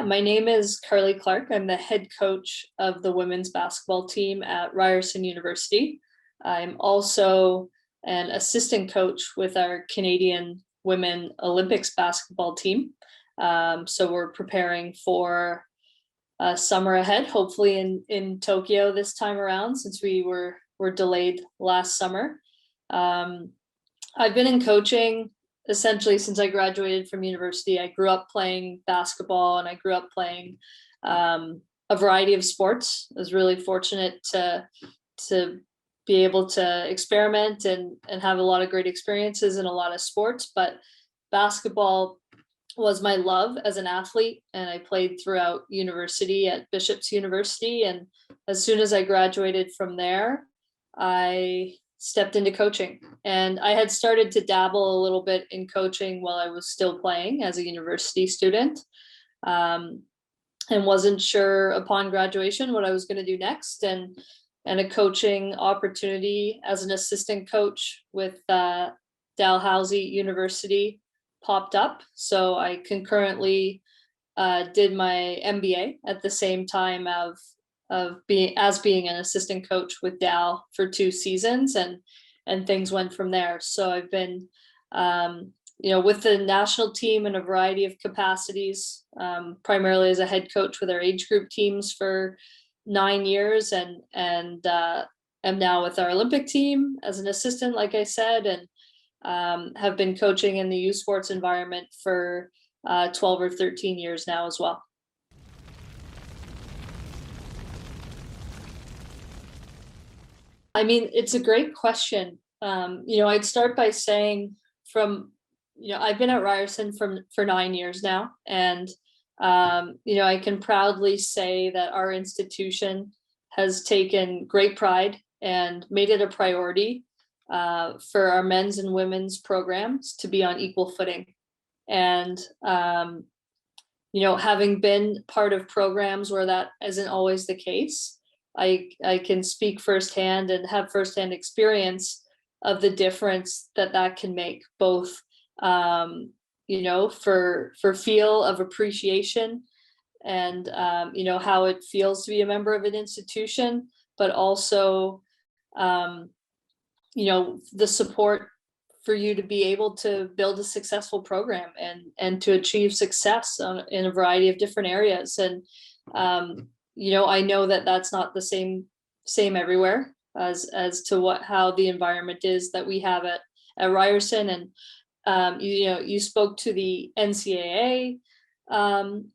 my name is Clarke. I'm the head coach of the women's basketball team at Ryerson University. I'm also an assistant coach with our Canadian Women Olympics basketball team. So we're preparing for summer ahead, hopefully in Tokyo this time around, since we were delayed last summer. I've been in coaching essentially since I graduated from university. I grew up playing basketball and I grew up playing a variety of sports. I was really fortunate to be able to experiment and have a lot of great experiences in a lot of sports, but basketball was my love as an athlete, and I played throughout university at Bishop's University. And as soon as I graduated from there, I stepped into coaching, and I had started to dabble a little bit in coaching while I was still playing as a university student, and wasn't sure upon graduation what I was going to do next. And a coaching opportunity as an assistant coach with Dalhousie University popped up. So I concurrently did my MBA at the same time of being an assistant coach with Dal for 2 seasons, and things went from there. So I've been with the national team in a variety of capacities, primarily as a head coach with our age group teams for 9 years, and am now with our Olympic team as an assistant, like I said, and have been coaching in the youth sports environment for 12 or 13 years now as well. I mean, it's a great question. I'd start by saying I've been at Ryerson for 9 years now, and I can proudly say that our institution has taken great pride and made it a priority for our men's and women's programs to be on equal footing. And, having been part of programs where that isn't always the case, I can speak firsthand and have firsthand experience of the difference that can make, both for feel of appreciation and how it feels to be a member of an institution, but also the support for you to be able to build a successful program and to achieve success in a variety of different areas. And I know that that's not the same everywhere as to how the environment is that we have at Ryerson. And you spoke to the NCAA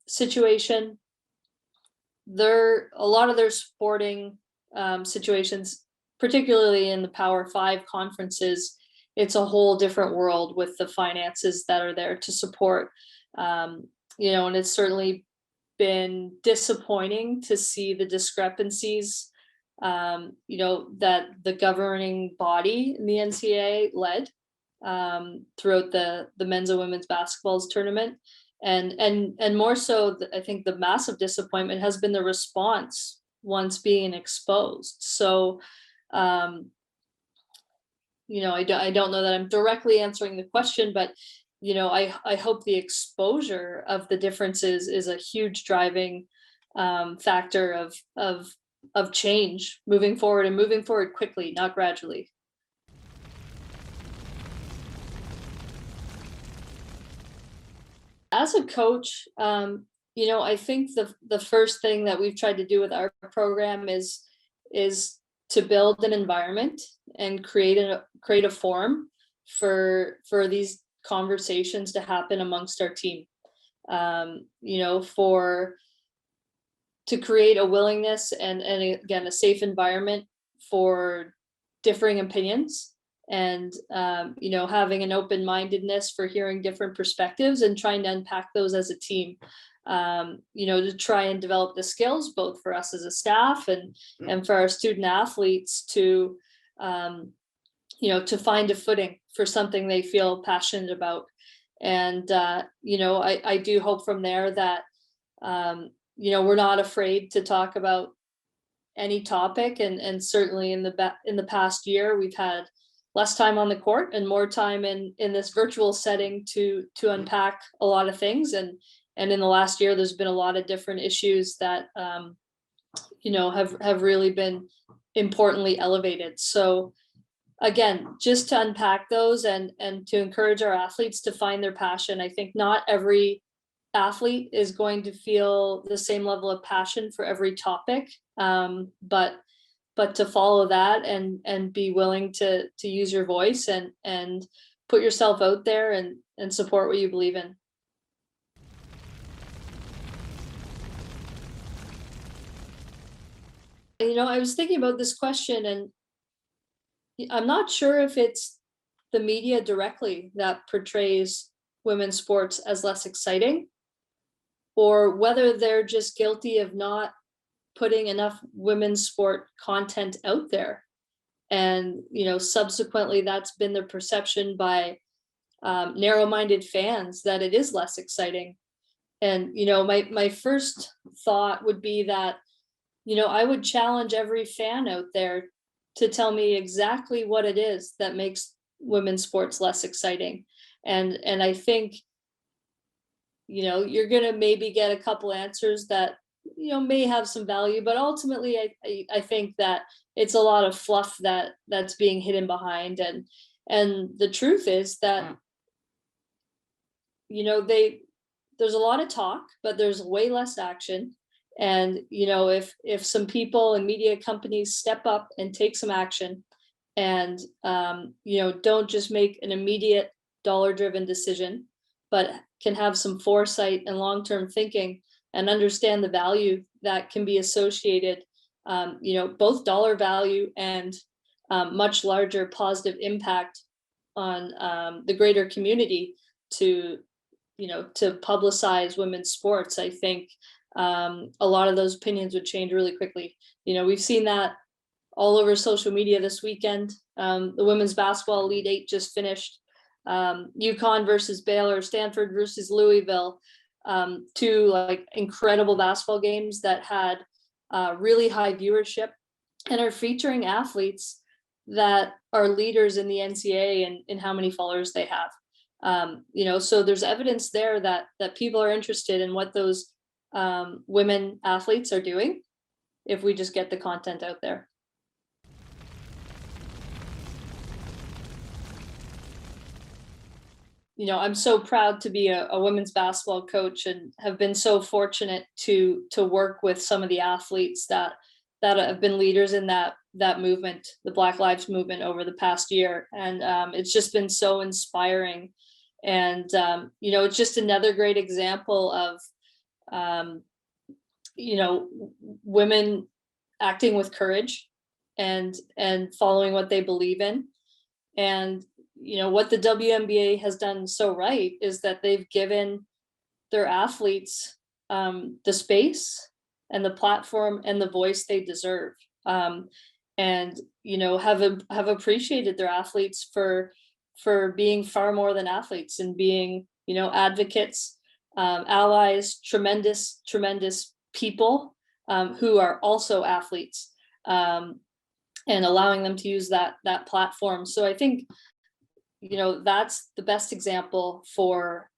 situation. A lot of their sporting situations, particularly in the Power 5 conferences, it's a whole different world with the finances that are there to support. And it's certainly been disappointing to see the discrepancies that the governing body in the NCAA led throughout the men's and women's basketball tournament, and more so, I think the massive disappointment has been the response once being exposed. So I don't know that I'm directly answering the question, but I hope the exposure of the differences is a huge driving factor of change moving forward, and moving forward quickly, not gradually. As a coach, I think the first thing that we've tried to do with our program is to build an environment and create a forum for these conversations to happen amongst our team. To create a willingness and again a safe environment for differing opinions, and having an open-mindedness for hearing different perspectives and trying to unpack those as a team, to try and develop the skills both for us as a staff and for our student athletes to find a footing for something they feel passionate about. And I do hope from there that we're not afraid to talk about any topic, and certainly in the past year we've had less time on the court and more time in this virtual setting to unpack a lot of things, and and in the last year, there's been a lot of different issues that have really been importantly elevated. So again, just to unpack those and to encourage our athletes to find their passion. I think not every athlete is going to feel the same level of passion for every topic, but to follow that and be willing to use your voice and put yourself out there and support what you believe in. I was thinking about this question, and I'm not sure if it's the media directly that portrays women's sports as less exciting, or whether they're just guilty of not putting enough women's sport content out there. And, subsequently that's been the perception by narrow-minded fans that it is less exciting. And, my first thought would be that, I would challenge every fan out there to tell me exactly what it is that makes women's sports less exciting. And I think, you're gonna maybe get a couple answers that, may have some value, but ultimately I think that it's a lot of fluff that's being hidden behind. And the truth is that, there's a lot of talk, but there's way less action. And if some people and media companies step up and take some action and don't just make an immediate dollar-driven decision, but can have some foresight and long-term thinking and understand the value that can be associated, both dollar value and much larger positive impact on the greater community to publicize women's sports. I think a lot of those opinions would change really quickly. We've seen that all over social media this weekend. The women's basketball Elite Eight just finished. UConn versus Baylor, Stanford versus Louisville, two like incredible basketball games that had really high viewership and are featuring athletes that are leaders in the NCAA and in how many followers they have. So there's evidence there that people are interested in what those women athletes are doing if we just get the content out there. I'm so proud to be a women's basketball coach and have been so fortunate to work with some of the athletes that have been leaders in that movement, the Black Lives Movement, over the past year. And it's just been so inspiring. And, it's just another great example of, women acting with courage and following what they believe in. And, what the WNBA has done so right is that they've given their athletes the space and the platform and the voice they deserve. And, have appreciated their athletes for being far more than athletes and being, advocates, allies, tremendous people who are also athletes, and allowing them to use that platform. So I think, that's the best example for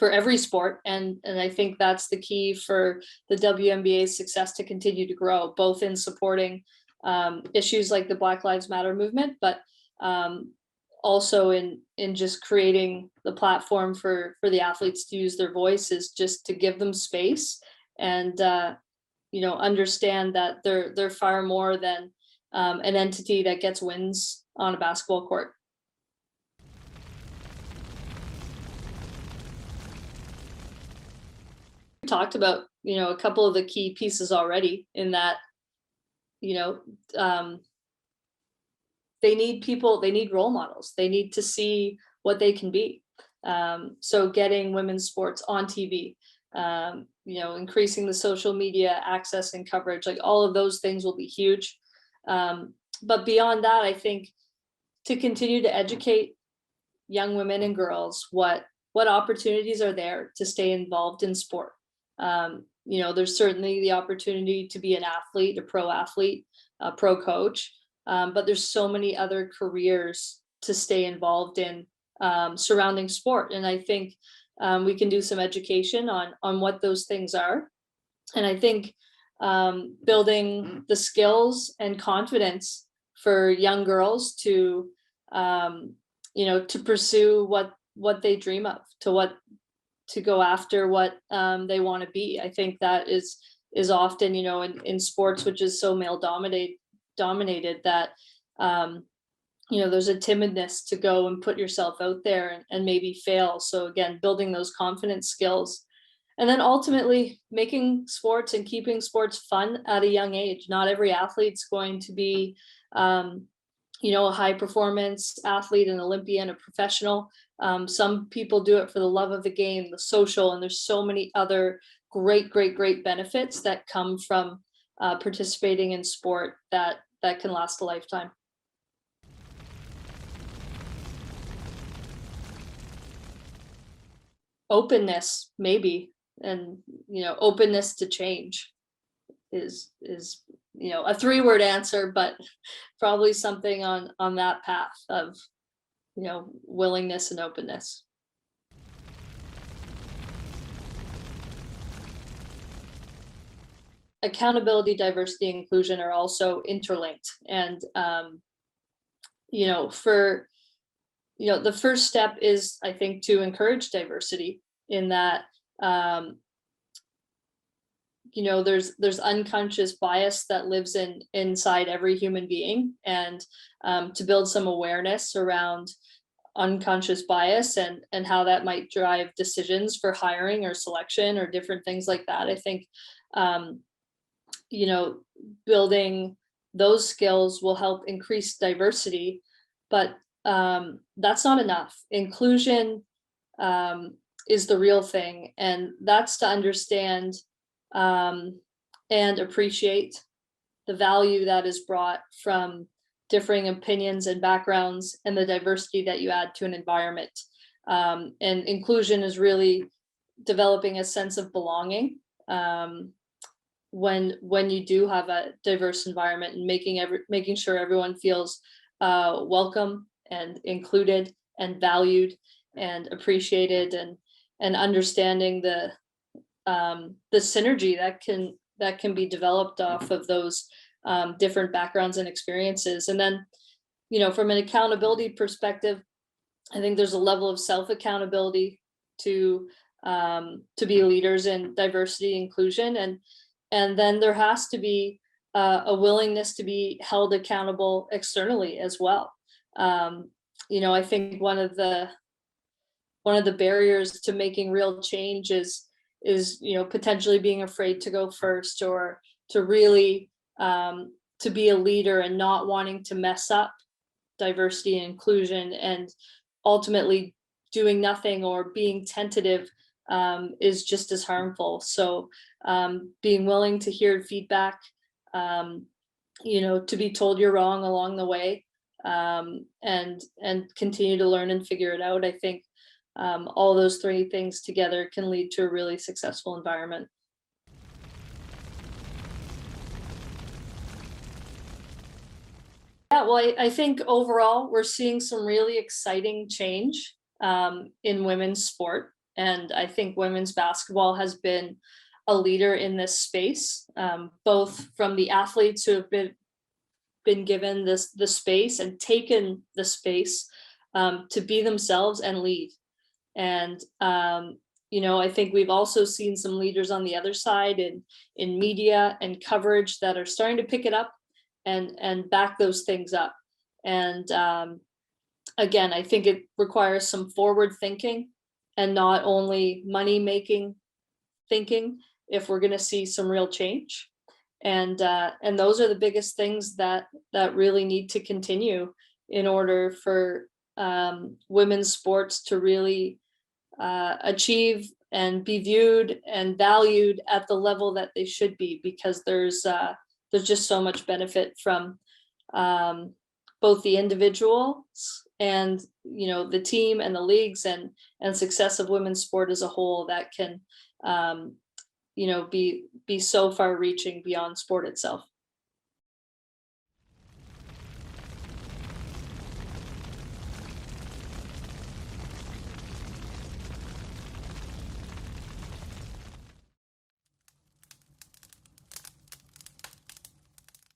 every sport. And I think that's the key for the WNBA's success to continue to grow, both in supporting issues like the Black Lives Matter movement, but also in just creating the platform for the athletes to use their voices, just to give them space and understand that they're far more than an entity that gets wins on a basketball court. We talked about a couple of the key pieces already, in that they need role models. They need to see what they can be. So getting women's sports on TV, increasing the social media access and coverage, like all of those things will be huge. But beyond that, I think to continue to educate young women and girls what opportunities are there to stay involved in sport. There's certainly the opportunity to be an athlete, a pro athlete, a pro coach, but there's so many other careers to stay involved in surrounding sport. And I think we can do some education on what those things are. And I think building the skills and confidence for young girls to to pursue what they dream of, to go after what they want to be. I think that is often, in sports, which is so male dominated, that there's a timidness to go and put yourself out there and maybe fail. So again, building those confidence skills, and then ultimately making sports and keeping sports fun at a young age. Not every athlete's going to be a high performance athlete, an Olympian, a professional. Some people do it for the love of the game, the social, and there's so many other great benefits that come from participating in sport that can last a lifetime. Openness, maybe, and openness to change is a 3-word answer, but probably something on that path of willingness and openness. Accountability, diversity, inclusion are also interlinked, and the first step is, I think, to encourage diversity, in that there's unconscious bias that lives inside every human being, and to build some awareness around unconscious bias and how that might drive decisions for hiring or selection or different things like that. I think building those skills will help increase diversity, but that's not enough. Inclusion is the real thing, and that's to understand and appreciate the value that is brought from differing opinions and backgrounds, and the diversity that you add to an environment. And inclusion is really developing a sense of belonging when you do have a diverse environment, and making sure everyone feels welcome and included and valued and appreciated, and understanding the synergy that can be developed off of those different backgrounds and experiences. And then, from an accountability perspective, I think there's a level of self-accountability to be leaders in diversity, inclusion, and then there has to be a willingness to be held accountable externally as well. I think one of the barriers to making real change is potentially being afraid to go first, or to really to be a leader and not wanting to mess up diversity and inclusion, and ultimately doing nothing or being tentative is just as harmful. So being willing to hear feedback, to be told you're wrong along the way, and continue to learn and figure it out. I think all those 3 things together can lead to a really successful environment. Yeah, well, I think overall we're seeing some really exciting change in women's sport, and I think women's basketball has been a leader in this space, both from the athletes who have been given the space and taken the space to be themselves and lead. And I think we've also seen some leaders on the other side in media and coverage that are starting to pick it up and back those things up. And again, I think it requires some forward thinking and not only money making thinking if we're going to see some real change. And those are the biggest things that really need to continue in order for women's sports to really achieve and be viewed and valued at the level that they should be, because there's just so much benefit from both the individuals and the team and the leagues and success of women's sport as a whole that can be so far reaching beyond sport itself.